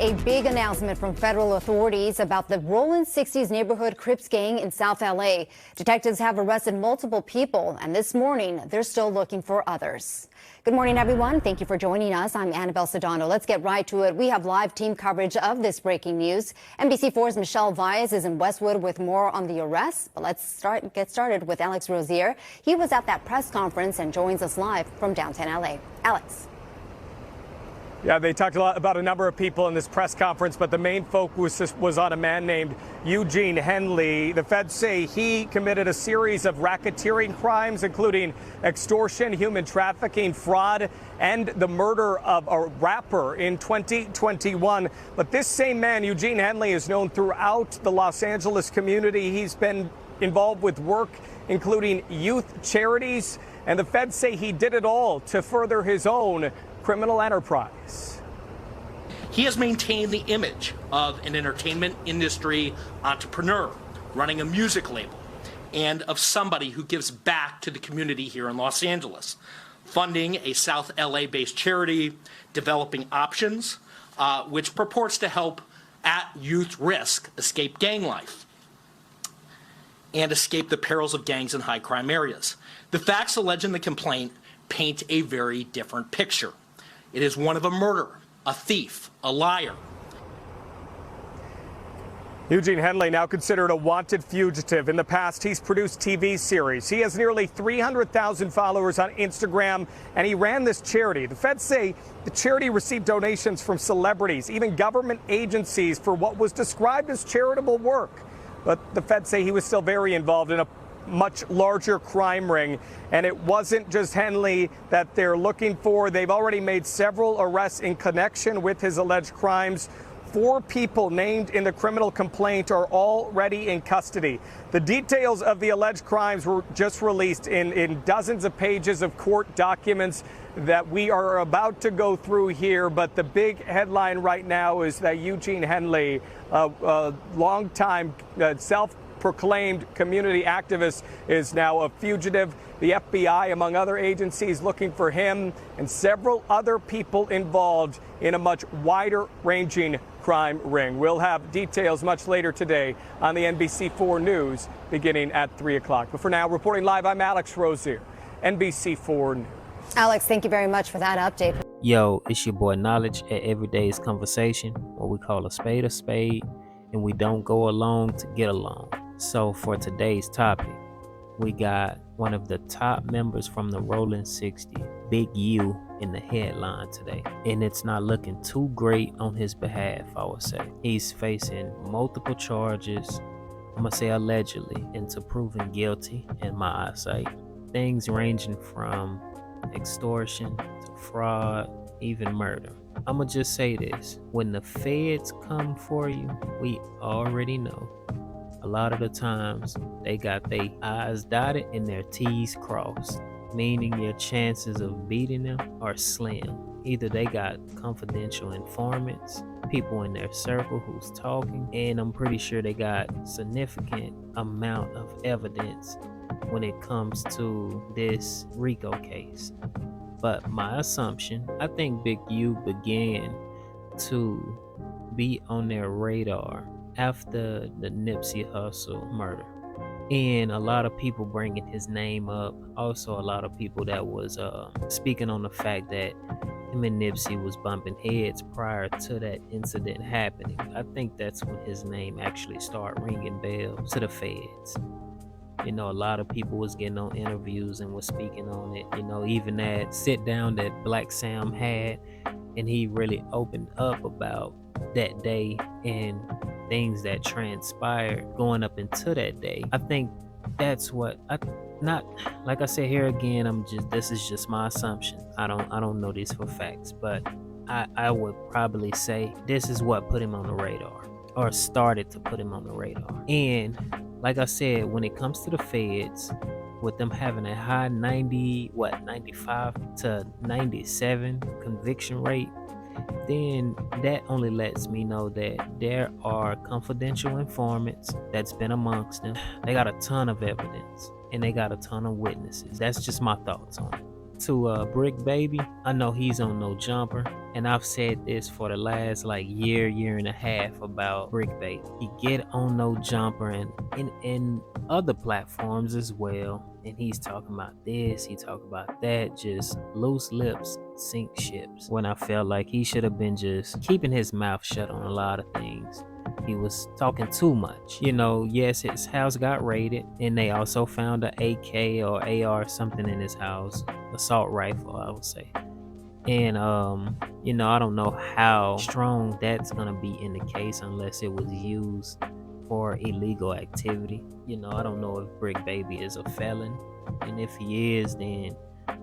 a big announcement from federal authorities about the Rollin 60s neighborhood Crips gang in South LA. Detectives have arrested multiple people, and this morning they're still looking for others. Good morning, everyone. Thank you for joining us. I'm Annabelle Sedano. Let's get right to it. We have live team coverage of this breaking news. NBC4's Michelle Vyas is in Westwood with more on the arrest. But let's get started with Alex Rozier. He was at that press conference and joins us live from downtown LA. Alex. Yeah, they talked a lot about a number of people in this press conference, but the main focus was on a man named Eugene Henley. The feds say he committed a series of racketeering crimes, including extortion, human trafficking, fraud, and the murder of a rapper in 2021. But this same man, Eugene Henley, is known throughout the Los Angeles community. He's been involved with work including youth charities, and the feds say he did it all to further his own criminal enterprise. He has maintained the image of an entertainment industry entrepreneur running a music label and of somebody who gives back to the community here in Los Angeles, funding a South LA-based charity, developing options, which purports to help at youth risk escape gang life and escape the perils of gangs in high crime areas. The facts alleged in the complaint paint a very different picture. It is one of a murderer, a thief, a liar. Eugene Henley, now considered a wanted fugitive. In the past, he's produced TV series. He has nearly 300,000 followers on Instagram, and he ran this charity. The feds say the charity received donations from celebrities, even government agencies, for what was described as charitable work. But the feds say he was still very involved in a much larger crime ring, and it wasn't just Henley that they're looking for. They've already made several arrests in connection with his alleged crimes. 4 people named in the criminal complaint are already in custody. The details of the alleged crimes were just released in dozens of pages of court documents that we are about to go through here. But the big headline right now is that Eugene Henley, a longtime self-proclaimed community activist, is now a fugitive. The FBI, among other agencies, looking for him and several other people involved in a much wider-ranging crime ring. We'll have details much later today on the NBC4 News beginning at 3 o'clock. But for now, reporting live, I'm Alex Rozier, NBC4 News. Alex, thank you very much for that update. Yo, it's your boy Knowledge at Everyday's Conversation, what we call a spade, and we don't go along to get along. So for today's topic, we got one of the top members from the Rollin 60, Big U, in the headline today. And it's not looking too great on his behalf, I would say. He's facing multiple charges, I'm gonna say allegedly, into proven guilty in my eyesight. Things ranging from extortion to fraud, even murder. I'm gonna just say this, when the feds come for you, we already know a lot of the times they got their I's dotted and their T's crossed, meaning your chances of beating them are slim. Either they got confidential informants, people in their circle who's talking, and I'm pretty sure they got significant amount of evidence when it comes to this Rico case. But my assumption, I think Big U began to be on their radar after the Nipsey Hussle murder. And a lot of people bringing his name up. Also a lot of people that was speaking on the fact that him and Nipsey was bumping heads prior to that incident happening. I think that's when his name actually started ringing bells to the feds. You know, a lot of people was getting on interviews and was speaking on it. You know, even that sit down that Black Sam had, and he really opened up about that day and things that transpired going up into that day. I think that's what not like I said here again, this is just my assumption. I don't know this for facts, but I would probably say this is what put him on the radar, or started to put him on the radar. And like I said, when it comes to the feds, with them having a high 95 to 97 conviction rate, then that only lets me know that there are confidential informants that's been amongst them. They got a ton of evidence and they got a ton of witnesses. That's just my thoughts on it. to Brick Baby, I know he's on no jumper, and I've said this for the last like year and a half about Brick Baby. He get on no jumper and in other platforms as well, and he's talking about this, he talking about that, just loose lips sink ships. When I felt like he should have been just keeping his mouth shut on a lot of things. He was talking too much. You know, yes, his house got raided, and they also found an AK or AR something in his house, assault rifle, I would say. And you know, I don't know how strong that's gonna be in the case unless it was used for illegal activity. You know, I don't know if Brick Baby is a felon, and if he is, then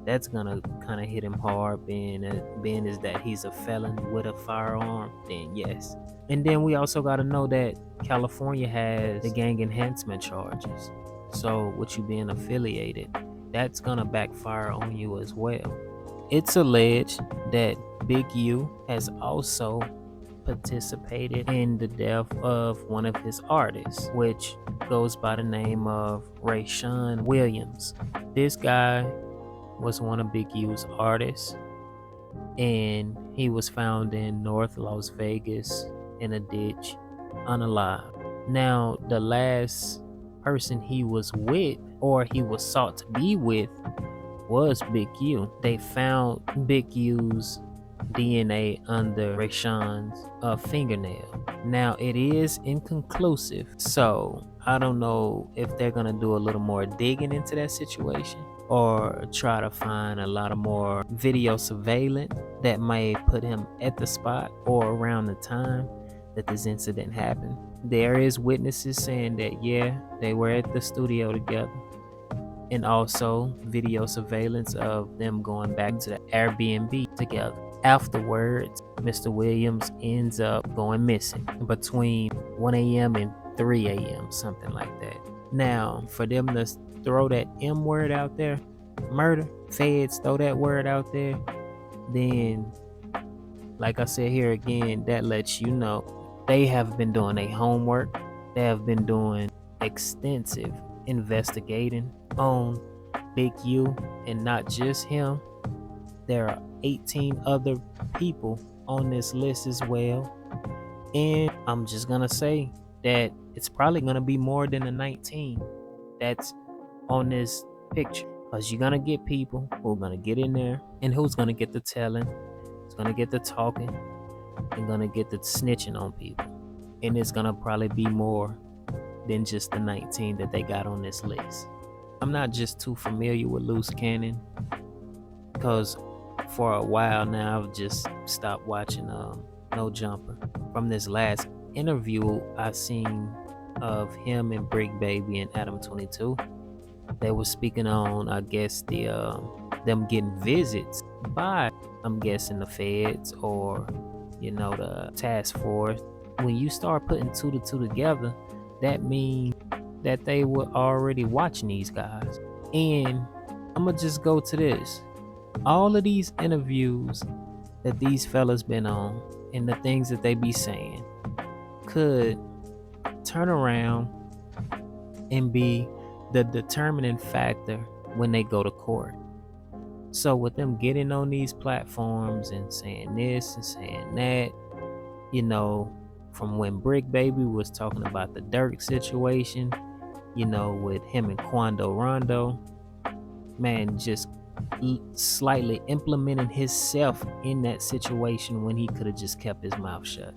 that's gonna kind of hit him hard, being is that he's a felon with a firearm. Then yes. And then we also got to know that California has the gang enhancement charges. So with you being affiliated, that's gonna backfire on you as well. It's alleged that Big U has also participated in the death of one of his artists, which goes by the name of Rayshawn Williams. This guy was one of Big U's artists, and he was found in North Las Vegas in a ditch, unalive. Now, the last person he was with, or he was sought to be with, was Big U. They found Big U's DNA under Rayshawn's fingernail. Now, it is inconclusive, so I don't know if they're gonna do a little more digging into that situation, or try to find a lot of more video surveillance that may put him at the spot or around the time that this incident happened. There is witnesses saying that yeah, they were at the studio together, and also video surveillance of them going back to the Airbnb together. Afterwards, Mr. Williams ends up going missing between 1 a.m. and 3 a.m., something like that. Now, for them to throw that M word out there, murder, feds throw that word out there, then, like I said here again, that lets you know they have been doing their homework. They have been doing extensive investigating on Big U, and not just him. There are 18 other people on this list as well, and I'm just gonna say that it's probably gonna be more than the 19 that's on this picture, because you're gonna get people who are gonna get in there, and who's gonna get the telling, who's gonna get the talking, and gonna get the snitching on people, and it's gonna probably be more than just the 19 that they got on this list. I'm not just too familiar with loose cannon, because for a while now I've just stopped watching No Jumper. From this last interview I seen of him and Brick Baby and Adam 22, they were speaking on, I guess, the them getting visits by, I'm guessing, the feds or, you know, the task force. When you start putting 2 to 2 together, that means that they were already watching these guys. And I'm gonna just go to this. All of these interviews that these fellas been on and the things that they be saying could turn around and be the determining factor when they go to court. So with them getting on these platforms and saying this and saying that, you know, from when Brick Baby was talking about the Dirk situation, you know, with him and Quando Rondo, man, just slightly implementing himself in that situation when he could have just kept his mouth shut,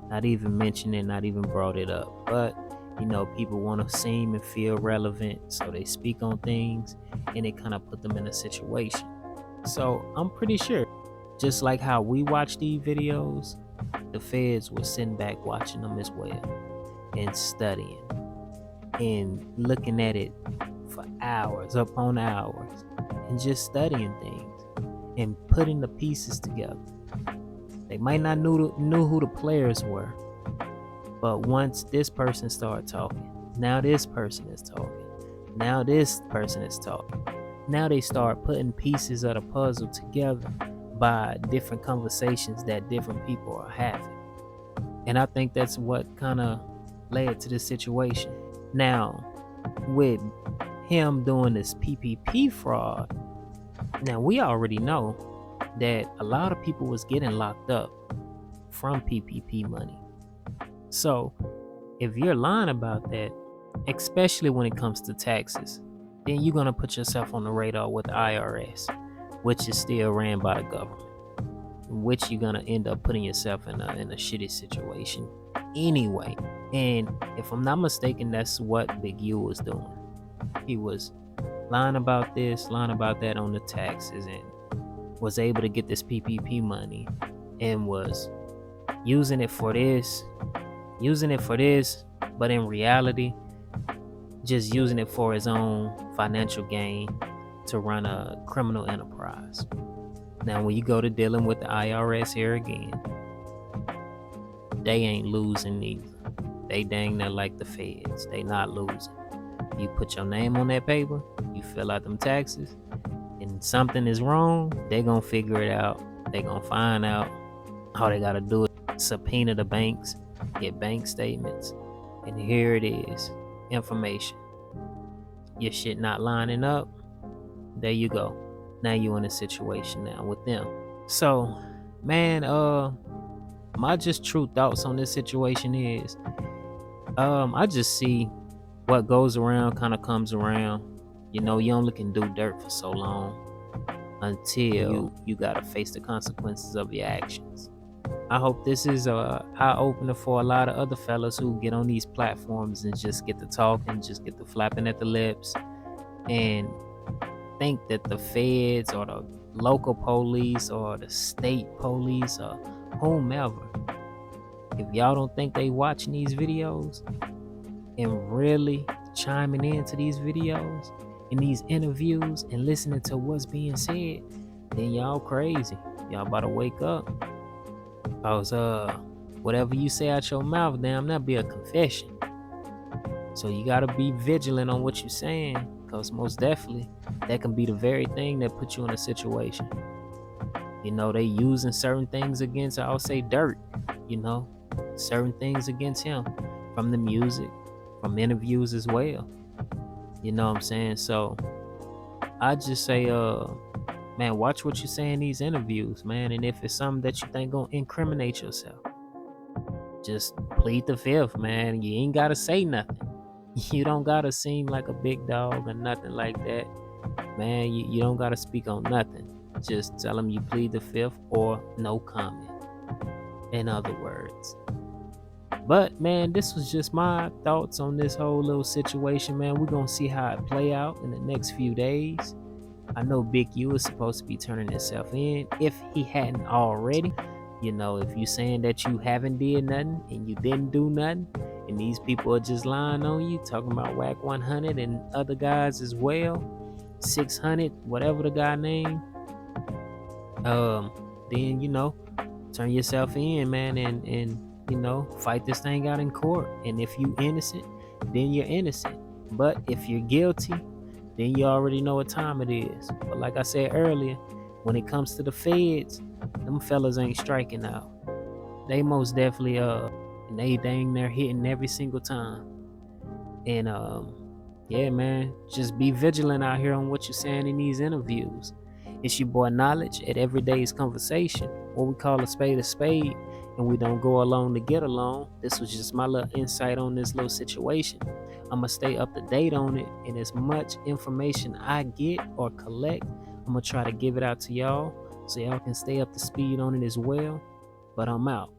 not even mentioned it, not even brought it up. But you know, people want to seem and feel relevant, so they speak on things, and it kind of put them in a situation. So I'm pretty sure, just like how we watch these videos, the feds were sitting back watching them as well, and studying and looking at it for hours upon hours, and just studying things and putting the pieces together. They might not knew who the players were, but once this person started talking, now this person is talking, now this person is talking, now they start putting pieces of the puzzle together by different conversations that different people are having. And I think that's what kind of led to this situation. Now, with him doing this PPP fraud, Now we already know that a lot of people was getting locked up from PPP money. So if you're lying about that, especially when it comes to taxes, then you're gonna put yourself on the radar with the IRS, which is still ran by the government, which you're gonna end up putting yourself in a shitty situation anyway. And if I'm not mistaken, that's what Big U was doing. He was lying about this, lying about that on the taxes, and was able to get this PPP money and was using it for this, but in reality, just using it for his own financial gain to run a criminal enterprise. Now, when you go to dealing with the IRS here again, they ain't losing either. They dang near like the feds. They not losing. You put your name on that paper, you fill out them taxes, and something is wrong, they gonna figure it out. They gonna find out. All they gotta do is subpoena the banks, get bank statements, and here it is, information. Your shit not lining up, there you go. Now you in a situation now with them. So, man, my just true thoughts on this situation is, I just see what goes around kind of comes around. You know, you only can do dirt for so long until you gotta face the consequences of your actions. I hope this is a eye-opener for a lot of other fellas who get on these platforms and just get to talking, just get to flapping at the lips, and think that the feds or the local police or the state police or whomever, if y'all don't think they watching these videos and really chiming into these videos and these interviews and listening to what's being said, then y'all crazy. Y'all about to wake up. Cause whatever you say out your mouth, damn, that be a confession. So you gotta be vigilant on what you're saying, cause most definitely that can be the very thing that put you in a situation. You know, they using certain things against, I'll say dirt, you know, certain things against him from the music, from interviews as well. You know what I'm saying? So I just say, man, watch what you say in these interviews, man. And if it's something that you think gonna incriminate yourself, just plead the fifth, man. You ain't gotta say nothing. You don't gotta seem like a big dog or nothing like that, man. You don't gotta speak on nothing. Just tell them you plead the fifth or no comment, in other words. But man, this was just my thoughts on this whole little situation, man. We're gonna see how it play out in the next few days. I know Big U is supposed to be turning himself in, if he hadn't already. You know, if you saying that you haven't did nothing and you didn't do nothing, and these people are just lying on you, talking about Whack 100 and other guys as well, 600, whatever the guy name, then, you know, turn yourself in, man, and you know, fight this thing out in court. And if you innocent, then you're innocent. But if you're guilty, then you already know what time it is. But like I said earlier, when it comes to the feds, them fellas ain't striking out. They most definitely and they dang near hitting every single time. And yeah, man, just be vigilant out here on what you're saying in these interviews. It's your boy Knowledge at Everyday's Conversation, what we call a spade, and we don't go along to get along. This was just my little insight on this little situation. I'm gonna stay up to date on it, and as much information I get or collect, I'm gonna try to give it out to y'all so y'all can stay up to speed on it as well. But I'm out.